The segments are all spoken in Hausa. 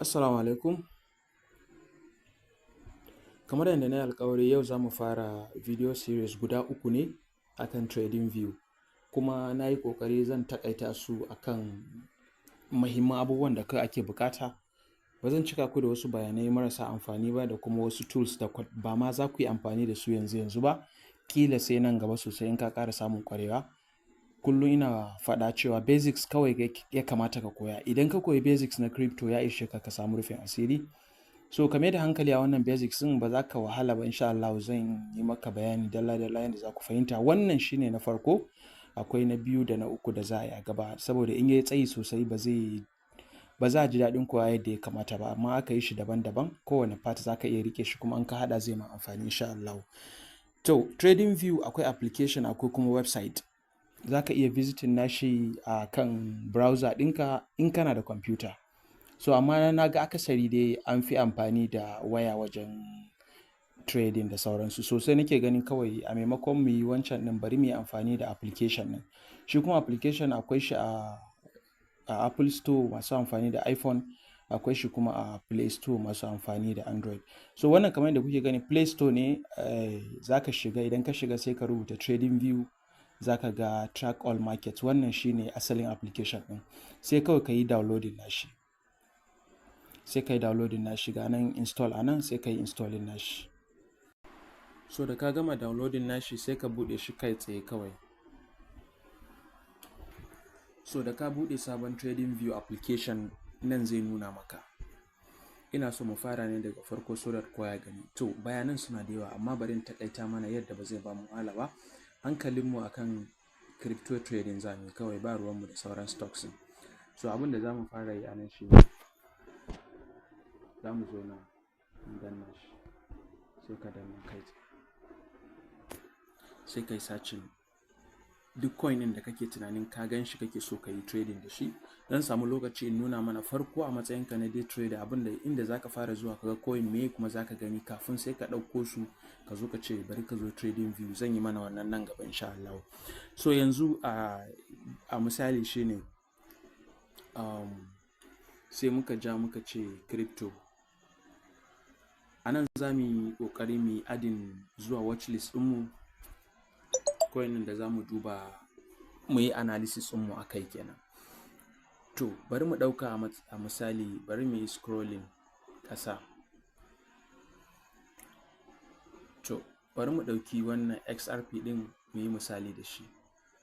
Assalamu alaikum. Kamar yadda na yi alkawari yau za mu fara video series guda uku ne akan TradingView. Kuma na yi ƙoƙari zan taƙaita su akan muhimman abubuwan da kai ake bukata. Ba zan cika ku da wasu bayanai marasa amfani ba da kuma wasu tools da ba ma za ku yi amfani da su yanzu ba. Kila sai nan gaba sosai in ka ƙara samun ƙwarewa. Kullum ina faɗa cewa basics kawai ya kamata ka koya. Idan ka koyi basics na crypto ya ishe ka samu rufin asiri. So ka da hankali a wannan basics din ba za ka wahala ba, insha Allah zan yi maka bayani dalla-dalla yadda za ku fahimta. Wannan shine na farko, akwai na biyu da na uku da za a yi a gaba, saboda in yayi tsayi sosai ba za a ji daɗin kowa yadda ya kamata ba, amma aka yi shi daban-daban kowane part za ka iya rike shi kuma an ka haɗa zai ma amfani insha Allah. To TradingView akwai application akwai kuma website. Za ka iya visiting nashi a kan browser ɗinka in kana da computer. So amma na ga akasari dai an fi amfani da waya wajen trading da sauransu. Sosai nake ganin kawai a maimakon mu yi wancan ɗin bari mu yi amfani da application ɗin. Shi kuma application akwai shi a Apple Store masu amfani da iPhone, akwai shi kuma a Play Store masu amfani da Android. So wannan kamar yadda kuke gani Play Store ne, za ka shiga, idan ka shiga sai ka rubuta TradingView, za ka ga Track All Markets. Wannan shine asalin application ɗin. Sai kawai ka yi downloading nashi. Ga nan install a nan sai ka yi installing nashi. So da ka gama downloading nashi sai ka buɗe shi kai tsaye kawai. So da ka buɗe sabon TradingView application nan zai nuna maka. Ina so mu fara ne daga farko so that kowa ya gani. To bayanan suna da yawa amma bari in takaita mana yadda ba zai ba mu wahala ba. Hankalinmu akan crypto trading zamu kawai, ba ruwanmu da sauran stocks. So abin da za mu fara yi a nan shi ne za mu zo na danna shi, sai ka danna kai, sai kai searching duk coin ɗin da kake tunanin ka gan shi kake so ka yi trading da shi. Dan samu lokaci in nuna mana farko a matsayinka na day trader abinda inda zaka fara zuwa kaga coin me kuma zaka gani kafin sai ka ɗauko su ka zo ka ce bari ka zo TradingView. Zan yi mana wannan nan gaba insha Allah. So yanzu a misali shine sai muka ce crypto. A nan za mu yi ƙoƙari mu yi adding zuwa watchlist ɗinmu coin da za mu duba mu yi analysis ɗinmu a kai kenan. To bari mu ɗauka a misali, bari mu yi scrolling ƙasa. To bari mu ɗauki wannan XRP ɗin mu yi misali da shi.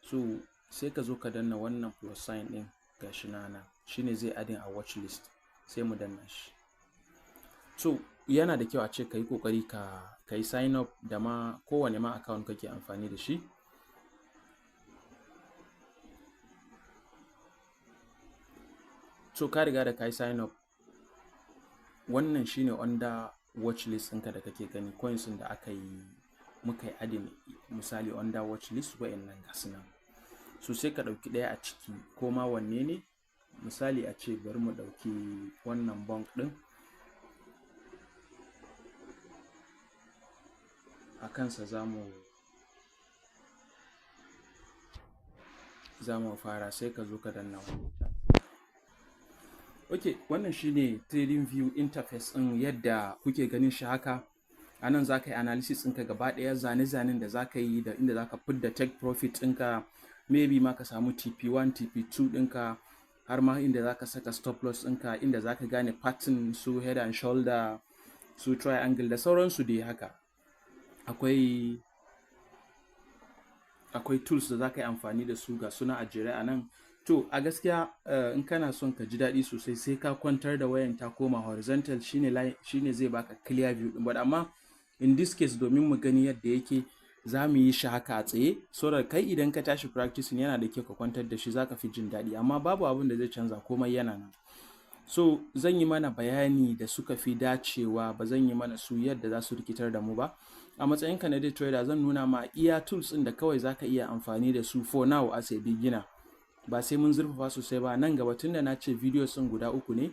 So sai ka zo ka danna wannan plus sign ɗin gashi nan shine zai adding a watchlist, sai mu danna shi. So yana da kyau a ce ka yi ƙoƙari ka yi sign up da ma kowane ma account kake amfani da shi. So ka riga da ka yi sign up, wannan shine under watchlist ɗinka da kake gani, coins da muka yi adding misali under watchlist wa'annan gasu nan. So sai ka ɗauki ɗaya a ciki ko ma wanne ne, misali a ce bari mu ɗauki wannan bank ɗin. A kansa za mu fara, sai ka zo ka danna wannan. Okay, wannan shine TradingView interface ɗin yadda kuke ganin shi haka. A nan za ka yi analysis ɗinka gaba ɗaya, zane-zanen da za ka yi da inda za ka fidda take profit ɗinka, maybe ma ka samu TP1, TP2 ɗinka, har ma inda za ka saka stop loss ɗinka, inda za ka gane pattern su head and shoulder, su triangle da sauransu dai haka. Akwai tools da za ka yi amfani da su ga suna a jere a nan. To a gaskiya in kana son ka ji daɗi sosai sai ka kwantar da wayan ta koma horizontal, shine zai baka clear view ɗin. But amma in this case domin mu gani yadda yake za mu yi shi haka a tsaye, so da kai idan ka tashi practicing yana da kyau ka kwantar da shi, za ka fi jin daɗi, amma babu abin da zai canza, komai yana nan. So zan yi mana bayani da suka fi dacewa, ba zan yi mana su yadda za su rikitar da mu ba. A matsayinka na day trader zan nuna ma iya tools ɗin da kawai za ka iya amfani da su for now as a beginner. Ba sai mun zurfafa sosai ba. Nan gaba tunda na ce videos ɗin guda uku ne,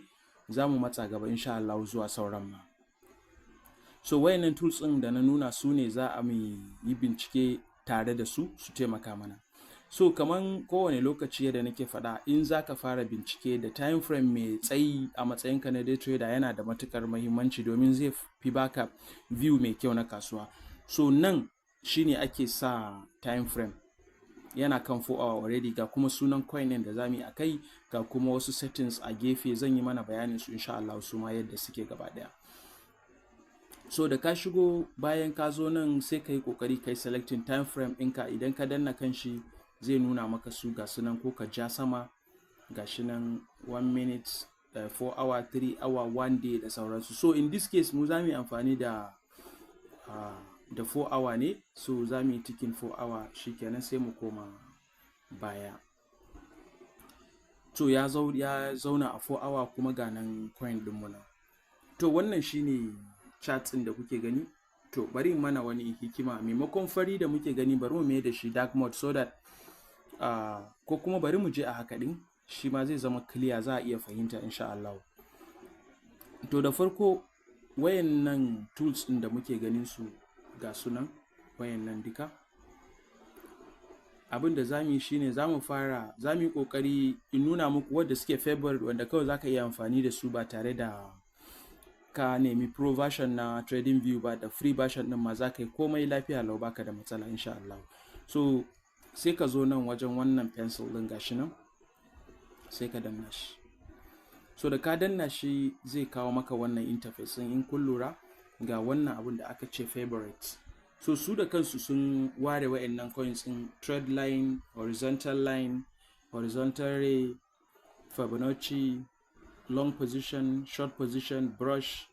za mu matsa gaba insha Allah zuwa sauran ma. So wayannan tools ɗin da na nuna su ne za a yi bincike tare da su taimaka mana. So kaman kowane lokaci yadda nake faɗa, in za ka fara bincike da time frame mai tsayi a matsayinka na day trader yana da matukar muhimmanci, domin zai fi baka view mai kyau na kasuwa. So nan shine ake sa time frame, yana kan 4 hour already, ga kuma sunan coin ɗin da za mu yi a kai, ga kuma wasu settings a gefe zan yi mana bayanin su insha Allah su ma yadda suke gaba ɗaya. So da ka shigo, bayan ka zo nan sai ka yi ƙoƙari ka yi selecting time frame ɗinka. Idan ka danna kan shi zai nuna maka su ga sunan, ko ka ja sama ga shi nan 1 minute, 4 hour, 3 hour, 1 day da sauransu. So in this case mu za mu yi amfani da 4 hour ne, so za mu yi ticking 4 hour, shikenan sai mu koma baya. To ya zauna a 4 hour kuma ga nan coin ɗinmu nan. To wannan shine chart ɗin da kuke gani. To bari in mana wani hikima, maimakon fari da muke gani bari mu mai da shi dark mode, so that ko kuma bari mu je a haka ɗin, shi ma zai zama clear, za a iya fahimta insha Allah. To da farko wayannan tools ɗin da muke ganin su ga sunan wayannan duka, abin da za mu yi shine za mu yi ƙoƙari in nuna muku wadda suke favorite, wanda kawai za ka iya amfani da su ba tare da ka nemi pro version na TradingView ba, da free version ɗin ma za ka yi komai lafiya lau, baka da matsala insha Allah. So sai ka zo nan wajen wannan pencil ɗin gashi nan, sai ka danna shi. So da ka danna shi zai kawo maka wannan interface ɗin. In kun lura ga wannan abin da aka ce favorite, so su da kansu sun ware wa'annan coins ɗin: trend line, horizontal line, horizontal ray, Fibonacci, long position, short position, brush,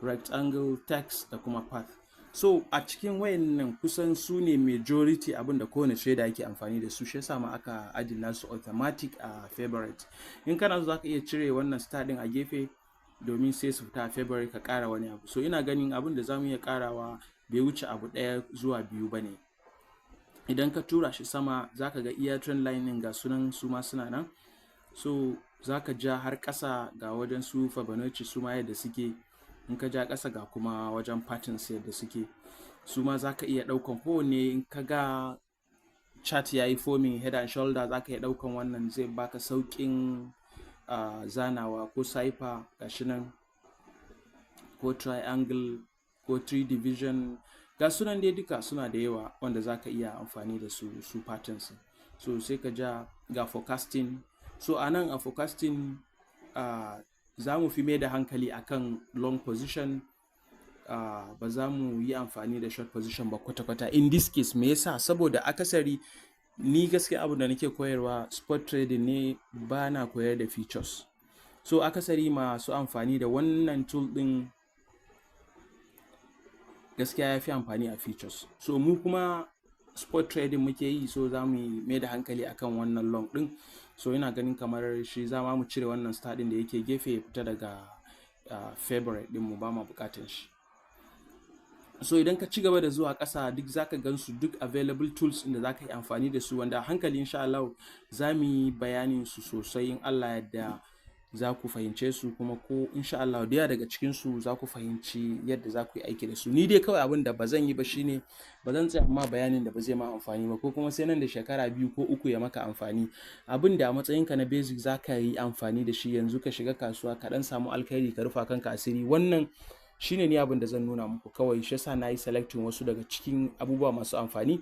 rectangle, text da kuma path. So a cikin wayannan kusan su ne majority abin da kowane trader yake amfani da su, shi yasa ma aka adina su automatic a favorite. In kana so zaka iya cire wannan star din a gefe domin sai su fita a favorite, ka ƙara wani abu. So ina ganin abin da zamu iya ƙarawa bai wuce abu 1 zuwa 2 bane. Idan ka tura shi sama zaka ga iya trend line ɗin ga sunan, su ma suna nan. So zaka ja har ƙasa ga wajen su Fibonacci su ma yadda suke. In ka ja ƙasa ga kuma wajen patterns yadda suke, su ma zaka iya ɗaukan kowanne. In ka ga chart yayi forming head and shoulder, zaka iya ɗaukan wannan, zai baka sauƙin zanawa, ko cipher gashi nan, ko triangle, ko 3 division, ga sunan dai duka suna da yawa wanda zaka iya amfani da su patterns. So sai ka ja ga forecasting. So anan a forecasting za mu fi mai da hankali akan long position, ba za mu yi amfani da short position ba kwata-kwata in this case. Me yasa? Saboda akasari ni gaskiya abin da nake koyarwa spot trading ne, ba na koyar da futures. So akasari masu amfani da wannan tool din gaskiya ya fi amfani a futures. So mu kuma spot trading muke yi, so za mu mai da hankali akan wannan long din. So ina ganin kamar shi za mu cire wannan star din da yake gefe ya fita daga favorite din mu, ba ma bukatan shi. So idan ka ci gaba da zuwa ƙasa, duk zaka gansu duk available tools da zaka yi amfani da su, wanda hankali insha Allah za mu yi bayanin su sosai in Allah yadda za ku fahimce su, kuma ko insha Allah da daga cikin su za ku fahimci yadda za ku yi aiki da su. Ni dai kawai abin da ba zan yi ba shine ba zan tsaya ma bayanin da ba zai ma amfani ba, ko kuma sai nan da shekara 2 ko 3 ya maka amfani. Abin da a matsayinka na basic za ka yi amfani da shi yanzu, ka shiga kasuwa ka dan samu alkhairi, ka rufa kanka asiri. Wannan shine ni abin da zan nuna muku kawai, shi yasa na yi selecting wasu daga cikin abubuwa masu amfani.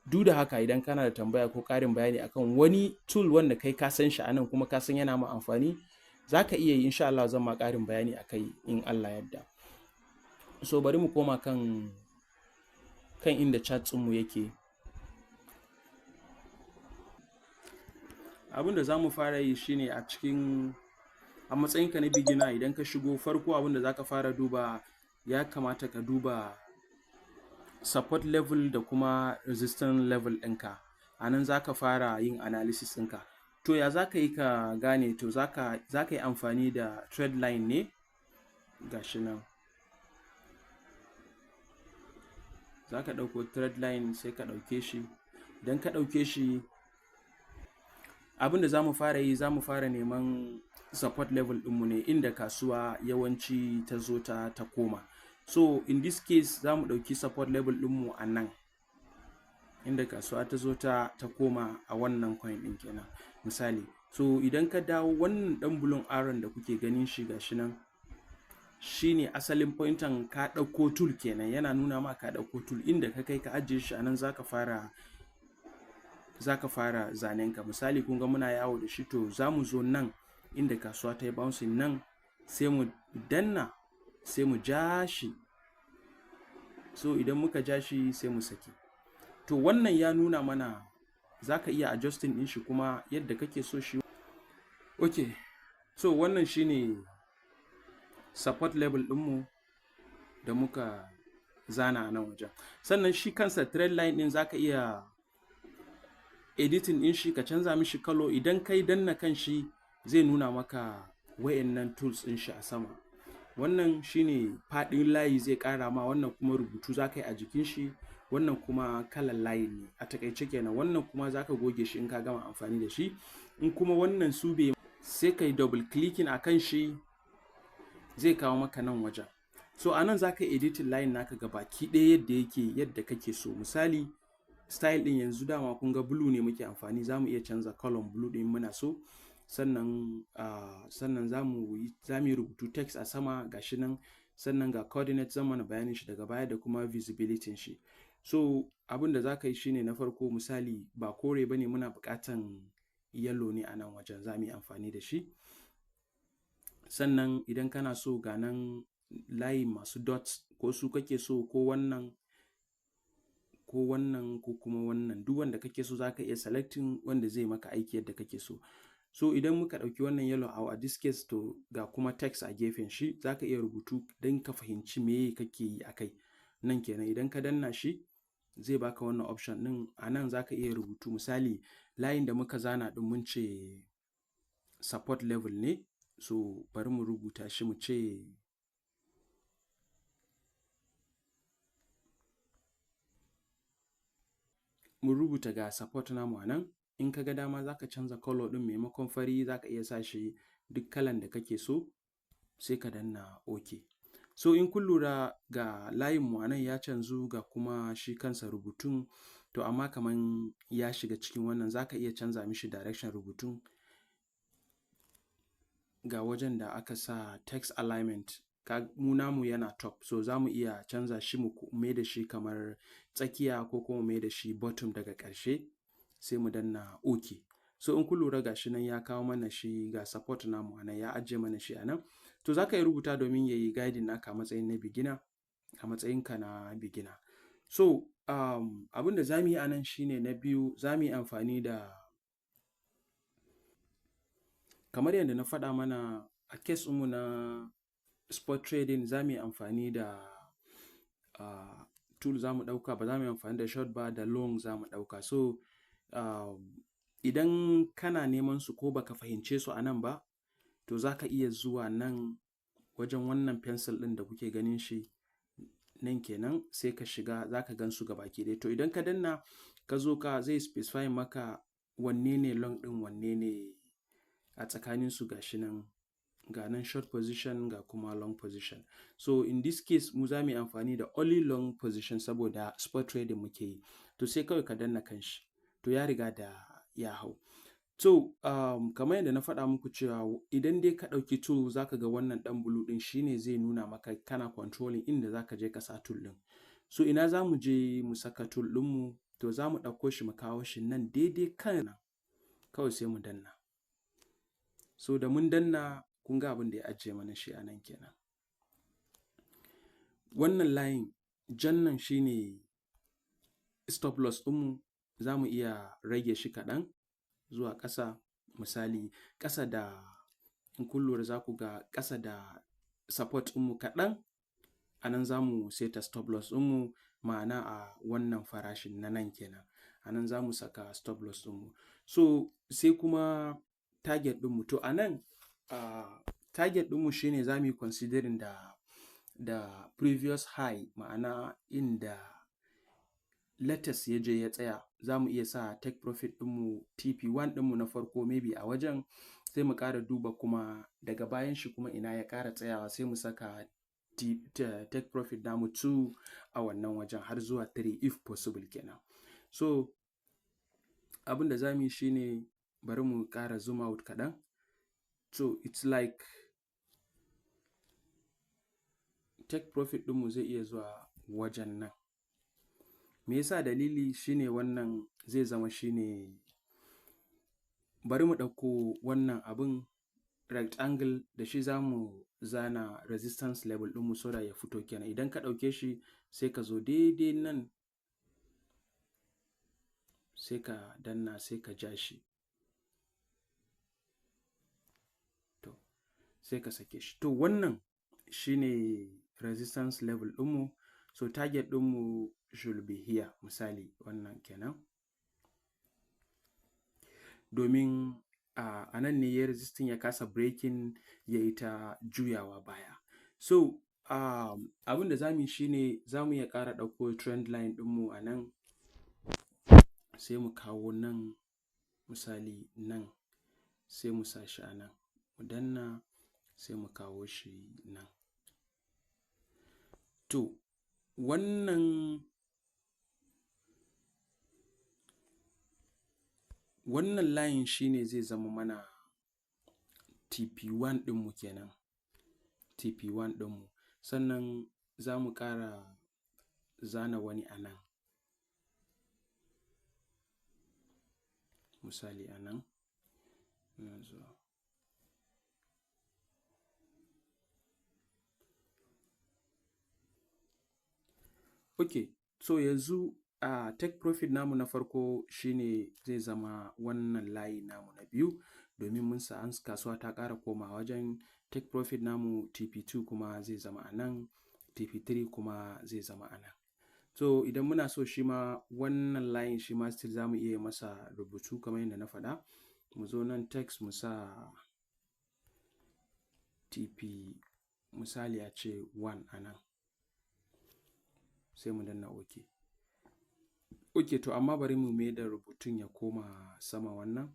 Duk da haka idan kana da tambaya ko ƙarin bayani akan wani tool wanda kai ka san shi anan kuma ka san yana ma amfani, za ka iya yi, insha Allah zan ma ƙarin bayani akai in Allah yadda. So bari mu koma kan inda chat ɗinmu yake. Abin da za mu fara yi shine a matsayinka na beginner, idan ka shigo farko abin da za ka fara duba, ya kamata ka duba support level da kuma resistance level ɗinka. A nan za ka fara yin analysis ɗinka. To ya za ka yi ka gane? To za ka yi amfani da trend line ne, gashi nan. Za ka ɗauko trend line sai ka ɗauke shi. Idan ka ɗauke shi, abin da za mu fara yi, za mu fara neman support level ɗinmu ne, inda kasuwa yawanci ta zo ta koma. So in this case za mu ɗauki support level ɗinmu a nan. inda kasuwa ta zo ta koma a wannan coin ɗin kenan misali. So idan ka dawo wannan ɗan bulon aron da kuke ganin shi gashi nan, shine asalin pointan ka ɗauko tool kenan, yana nuna ma ka ɗauko tool, inda ka kai ka ajiye shi anan zaka fara zanen ka. Misali kun ga muna yawo da shi, to zamu zo nan inda kasuwa ta yi bouncing nan, sai mu danna, sai mu ja shi. So idan muka ja shi sai mu saki. To wannan ya nuna mana zaka iya adjusting din shi kuma yadda kake so shi. Okay, so wannan shine support level ɗinmu da muka zana a nan wajen. Sannan shi kansa trend line ɗin zaka iya editing din shi, ka canza mishi color. Idan kai danna kan shi zai nuna maka wayannan tools din shi a sama. Wannan shine faɗin layi zai ƙara ma, wannan kuma rubutu zaka yi a jikin shi, wannan kuma kalan layi ne a takaice kenan. Wannan kuma zaka goge shi in ka gama amfani da shi. In kuma wannan su bai, sai kai double clicking akan shi zai kawo maka nan wajen. So anan zaka editing line naka gabaki ɗaya yadda yake, yadda kake so. Misali style ɗin yanzu dama kun ga blue ne muke amfani, zamu iya canza color blue ɗin muna so. Sannan zamu yi rubutu text a sama gashi nan. Sannan ga coordinate zan mana bayanin shi daga baya, da kuma visibility shi. So abin da zaka yi shine, na farko misali ba kore bane, muna buƙatan yellow ne a nan wajen, zamu yi amfani da shi. Sannan idan kana so ga nan layi masu dots, ko su kake so, ko wannan ko kuma wannan, duk wanda kake so zaka iya selecting wanda zai maka aiki yadda kake so. So idan muka ɗauki wannan yellow a this case, to ga kuma text a gefen shi, zaka iya rubutu don ka fahimci me kake yi akai. Nan kenan idan ka danna shi zai baka wannan option ɗin. A nan zaka iya rubutu, misali layin da muka zana ɗin mun ce support level ne. So bari mu rubuta shi, mu ce mun rubuta ga support namu a nan. In ka ga dama zaka canza color ɗin, maimakon fari zaka iya sa shi duk kalan da kake so, sai ka danna OK. So in kun lura ga layin mu a nan ya canzu, ga kuma shi kansa rubutun. To amma kaman ya shiga cikin wannan, zaka iya canza mishi direction rubutun. Ga wajen da aka sa text alignment, mu namu yana top, so zamu iya canza shi mu mai da shi kamar tsakiya, ko kuma mai da shi bottom daga ƙarshe, sai mu danna OK. So in kun lura gashi nan ya kawo mana shi, ga support namu a nan ya ajiye mana shi a nan. To zaka yi rubuta domin yayi guiding naka a matsayin na beginner, a matsayinka na beginner. So abin da zamu yi a nan shine, na biyu zamu yi amfani da, kamar yadda na faɗa mana a case mu na spot trading, zamu yi amfani da tool zamu ɗauka, ba zamu yi amfani da short ba, da long zamu ɗauka. So idan kana neman su ko baka fahimce su a nan ba, to zaka iya zuwa nan wajen wannan pencil ɗin da kuke ganin shi nan kenan, sai ka shiga zaka gan su gabaki ɗaya. To idan ka danna ka zo ka, zai specify maka wanne ne long ɗin, wanne ne a tsakanin su. Gashi nan, ga nan short position, ga kuma long position. So in this case mu zamu yi amfani da only long position, saboda spot trading muke yi. To sai kawai ka danna kan shi, to ya riga da ya hau. So kamar yadda na faɗa muku cewa idan dai ka ɗauki tool, zaka ga wannan ɗan blue ɗin shine zai nuna maka kana controlling inda zaka je ka sa tool ɗin. So ina zamu je mu saka tool ɗinmu? To zamu ɗauko shi mu kawo shi nan daidai kan nan, kawai sai mu danna. So da mun danna, kun ga abin da ya ajiye mana shi a nan kenan. Wannan layin jan nan shine stop loss ɗinmu. Zamu iya rage shi kaɗan zuwa ƙasa, misali ƙasa da, in kun lura za ku ga ƙasa da support ɗinmu kaɗan. A nan zamu seta stop loss ɗinmu, ma'ana a wannan farashin na nan kenan. A nan zamu saka stop loss ɗinmu. So sai kuma target ɗinmu. To a nan target ɗinmu shine zamu yi considering da previous high, ma'ana inda latest ya je ya tsaya. Zamu iya sa take profit ɗinmu TP1 ɗinmu na farko maybe a wajen, sai mu ƙara duba kuma daga bayan shi kuma ina ya ƙara tsayawa, sai mu saka take profit namu 2 a wannan wajen, har zuwa 3 if possible kenan. So abin da za mu yi shine bari mu ƙara zoom out kaɗan. So it's like take profit ɗinmu zai iya zuwa wajen nan. Me yasa dalili shine wannan zai zama shine, bari mu ɗauko wannan abin rectangle da shi za mu zana resistance level ɗinmu so da ya fito kenan. Idan ka ɗauke shi sai ka zo daidai nan sai ka danna sai ka ja shi. To sai ka sake shi. To wannan shine resistance level ɗinmu. So target ɗinmu should be here, misali wannan kenan. Domin a nan ne ya resisting ya kasa breaking ya yi ta juyawa baya. So abin da za mu yi shine za mu iya ƙara ɗauko trend line ɗinmu a nan, sai mu kawo nan, misali nan, sai mu sa shi a nan, mu danna sai mu kawo shi nan. To wannan line shine zai zama mana TP1 ɗinmu kenan, TP1 ɗinmu. Sannan za mu ƙara zana wani a nan, misali a nan. Okay, so yanzu take profit namu na farko shine zai zama wannan layi namu na biyu, domin mun sa an kasuwa ta ƙara koma wajen. Take profit namu TP2 kuma zai zama a nan, TP3 kuma zai zama a nan. So idan muna so shi ma wannan layin shi ma still za mu iya masa rubutu kamar yadda na faɗa. Mu zo nan text mu sa TP, misali a ce 1 a nan, sai mu danna OK. OK, to amma bari mu mai da rubutun ya koma sama wannan,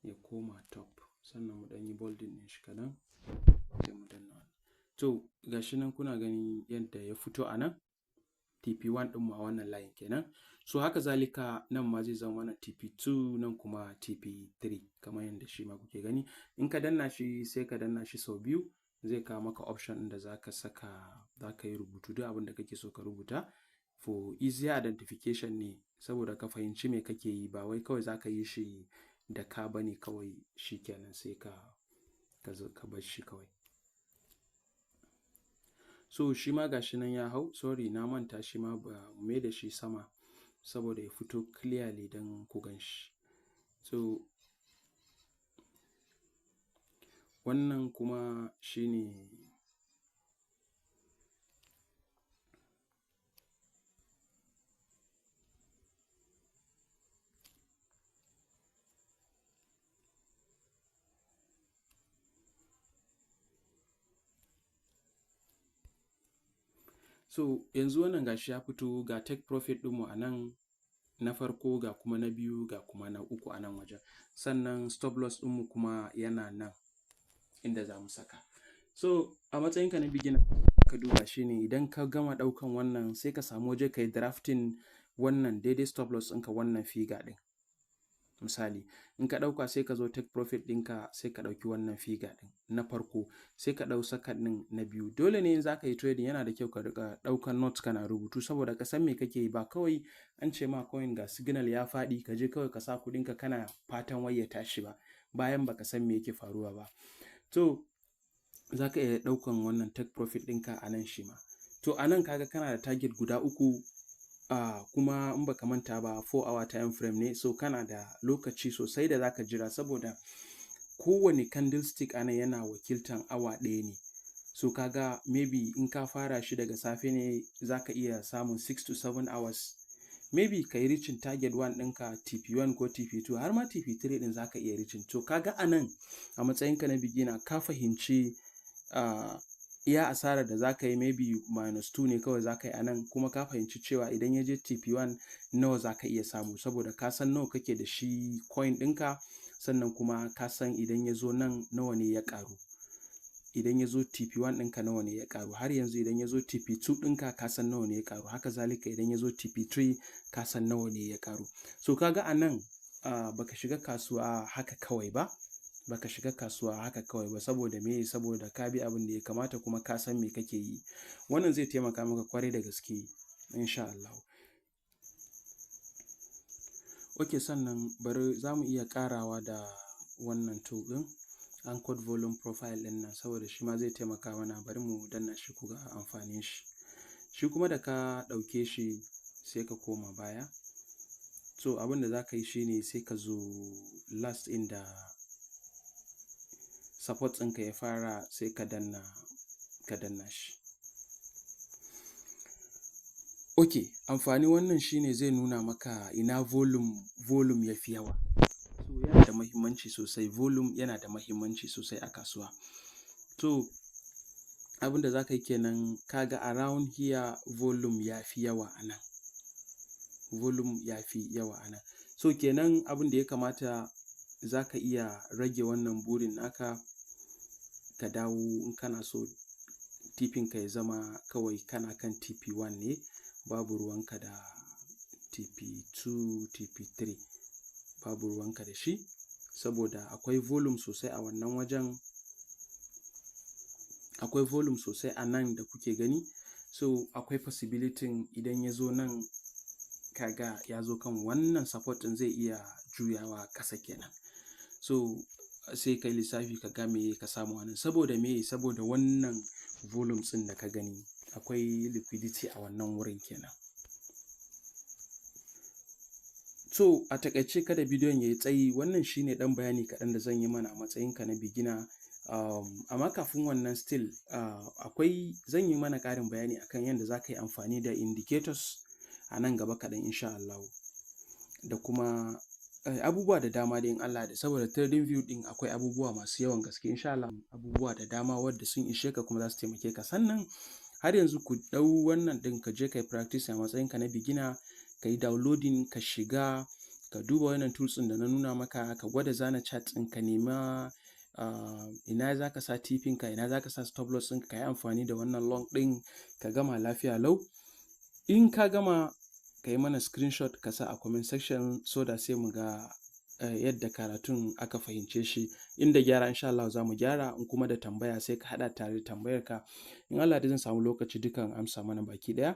ya koma top, sannan mu ɗan yi bolding ɗin shi kaɗan, sai mu danna. To gashi nan kuna ganin yadda ya fito a nan, TP1 ɗinmu a wannan layin kenan. So haka zalika nan ma zai zama mana TP2, nan kuma TP3 kamar yadda shi ma kuke gani. In ka danna shi sai ka danna shi sau biyu, zai kawo maka option ɗin da za ka yi rubutu duk abin da kake so ka rubuta. For easier identification ne, saboda ka fahimci me kake yi, ba wai kawai za ka yi shi da ka bane kawai shi kenan sai ka bar shi kawai. So shi ma gashi nan ya hau, sorry na manta shi ma ba mai da shi sama saboda ya fito clearly don ku gan shi. So wannan kuma shine so yanzu wannan gashi ya fito, ga take profit ɗinmu a nan na farko, ga kuma na biyu, ga kuma na uku a nan wajen. Sannan stop loss ɗinmu kuma yana nan inda za mu saka. So a matsayinka na beginner ka duba shi ne, idan ka gama ɗaukan wannan sai ka samu waje ka yi drafting wannan daidai stop loss ɗinka, wannan figure ɗin. Misali in ka ɗauka sai ka zo take profit ɗinka sai ka ɗauki wannan figure ɗin na farko, sai ka ɗau second ɗin na biyu. Dole ne in za ka yi trading yana da kyau ka riƙa ɗaukan notes kana rubutu, saboda ka san me kake yi. Ba kawai an ce ma coin ga signal ya faɗi ka je kawai ka sa kuɗinka kana fatan wai ya tashi ba, bayan baka san me yake faruwa ba. To za ka iya ɗaukan wannan take profit ɗinka a nan shi ma. To a nan kaga kana da target guda uku, kuma in baka manta ba 4-hour time frame ne, so kana da lokaci sosai da zaka jira, saboda kowane candlestick a nan yana wakiltan awa ɗaya ne. So kaga maybe in ka fara shi daga safe ne zaka iya samun 6 to 7 hours, maybe ka yi reaching target 1 ɗinka TP1 ko TP2 har ma TP3 ɗin zaka iya reaching. To kaga a nan a matsayinka na beginner ka fahimci iya asarar da zaka yi maybe -2 ne kawai zaka yi a nan, kuma ka fahimci cewa idan ya je TP1 nawa zaka iya samu, saboda ka san nawa kake da shi coin ɗinka, sannan kuma ka san idan ya zo nan nawa ne ya ƙaru. idan ya zo TP1 ɗinka nawa ne ya ƙaru, har yanzu idan ya zo TP2 ɗinka ka san nawa ne ya ƙaru, haka zalika idan ya zo TP3 ka san nawa ne ya ƙaru. So kaga a nan baka shiga kasuwa haka kawai ba, saboda me? Saboda ka bi abin da ya kamata kuma ka san me kake yi. Wannan zai taimaka maka kwarai da gaske insha Allah. Ok, sannan bari za mu iya ƙarawa da wannan tool ɗin Anchored Volume Profile ɗin nan, saboda shi ma zai taimaka mana. Bari mu danna shi ku ga amfanin shi. Shi kuma da ka ɗauke shi sai ka koma baya. So abin da za ka yi shi ne sai ka zo last inda support ɗinka ya fara sai ka danna shi. Ok, amfani wannan shi ne zai nuna maka ina volume ya fi yawa. So yana da mahimmanci sosai, volume yana da mahimmanci sosai a kasuwa. So abin da za ka yi kenan, kaga around here volume ya fi yawa a nan. So kenan abin da ya kamata, za ka iya rage wannan burin naka ka dawo in kana so TP-ka ya zama kawai kana kan TP1 ne, babu ruwanka da TP2, TP3, babu ruwanka da shi, saboda akwai volume sosai a wannan wajen. Akwai volume sosai a nan da kuke gani. So akwai possibility idan ya zo nan, kaga ya zo kan wannan support ɗin zai iya juyawa ƙasa kenan. So sai kai lissafi ka ga me ka samu wannan. Saboda me? Saboda wannan volume ɗin da ka gani akwai liquidity a wannan wurin kenan. So a takaice kada bidiyon ya yi tsayi, wannan shine ɗan bayani kaɗan da zan yi mana a matsayinka na beginner. Amma kafin wannan still zan yi mana ƙarin bayani akan yadda za ka yi amfani da indicators a nan gaba kaɗan insha Allah, da kuma abubuwa da dama da in Allah da, saboda trading view ɗin akwai abubuwa masu yawan gaske insha Allah, abubuwa da dama wadda sun ishe ka kuma za su taimake ka. Sannan har yanzu ku ɗau wannan ɗin ka je ka yi practice a matsayinka na beginner, ka yi downloading, ka shiga, ka duba wannan tools ɗin da na nuna maka, ka gwada zana chart ɗin, ka nema ina za ka sa TP-ka, ina za ka sa stop loss ɗin, ka yi amfani da wannan long ɗin, ka gama lafiya lau. In ka gama, ka yi mana screenshot ka sa a comment section, so da sai mu ga yadda karatun aka fahimce shi. Inda gyara insha Allah za mu gyara, in kuma da tambaya sai ka haɗa tare da tambayarka. In Allah da zan samu lokaci dukan amsa mana baki ɗaya.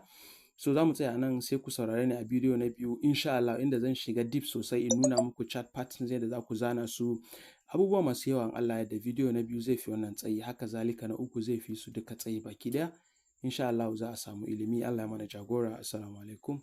So za mu tsaya nan, sai ku saurare ni a bidiyo na biyu insha Allah, inda zan shiga deep sosai in nuna muku chart patterns yadda za ku zana su, abubuwa masu yawa. Allah yadda bidiyo na biyu zai fi wannan tsayi, haka zalika na uku zai fi su duka tsayi baki ɗaya. Insha Allah za a samu ilimi. Allah ya mana jagora. Assalamu alaikum.